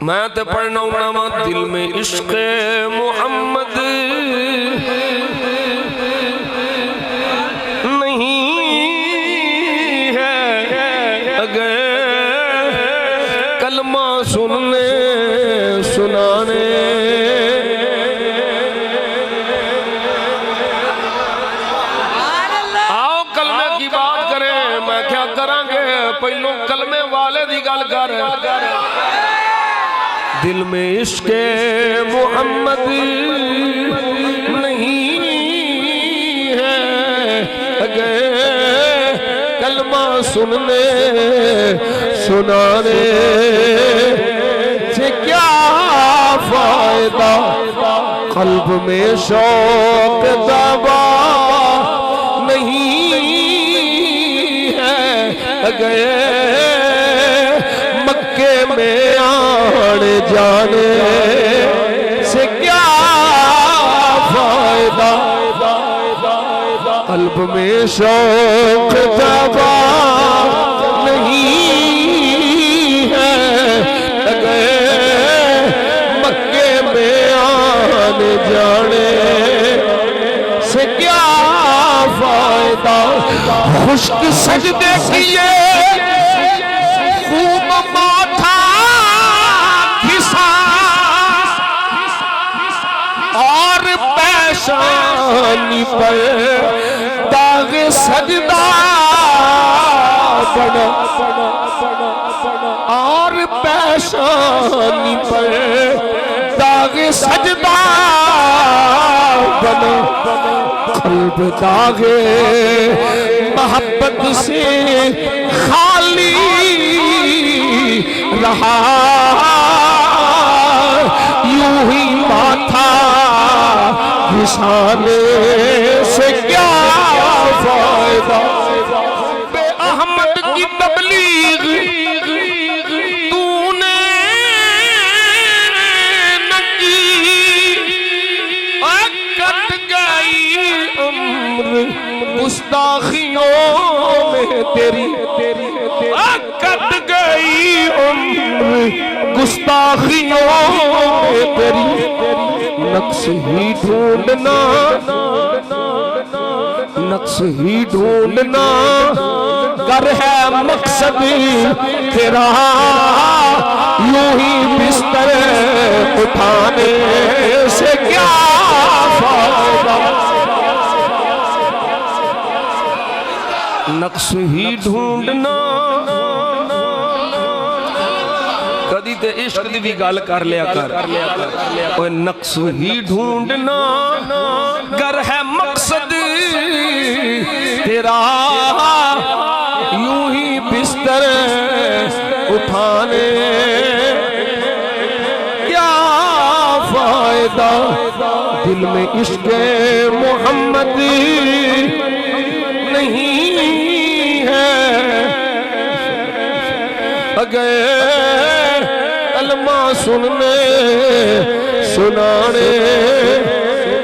میں تے پڑھنا ہوں دل میں عشق محمد نہیں ہے اگر کلمہ سننے سنانے آؤ کلمے کی بات کریں میں کیا کریں گے پہلو کلمے والے دی گل کر دل میں عشق محمد نہیں ہے اگر کلمہ سننے سنانے سے کیا فائدہ قلب میں شوق دبا نہیں ہے اگر مکے میں آنے جانے سے کیا فائدہ قلب میں شوق دبا نہیں ہے اگر مکے میں آنے جانے سے کیا فائدہ خشک سجدے کیے خوب ماتھا گھسا اور پیشانی پر داغ سجدہ بنا اور پیشانی پر داغ سجدہ بنا قلب داغ محبت سے خالی رہا یوں ہی ماتھا گھسانے سے کیا فائدہ بے احمد کی تبلیغ تو نے نہ کی کٹ گئی عمر گستاخیوں میں تیری کٹ گئی عمر گستاخیوں میں تیری نقص ہی ڈھونڈنا نقص ہی ڈھونڈنا گر ہے مقصد تیرا یوں ہی بستر اٹھانے سے کیا فائدہ نقص ہی ڈھونڈنا کدی تے عشق دی بھی گل کر لیا کر اوہ نقص ہی ڈھونڈنا گر ہے مقصد تیرا یوں ہی بستر اٹھانے کیا فائدہ دل میں عشق محمد نہیں ہے اگر کلمہ سننے سنانے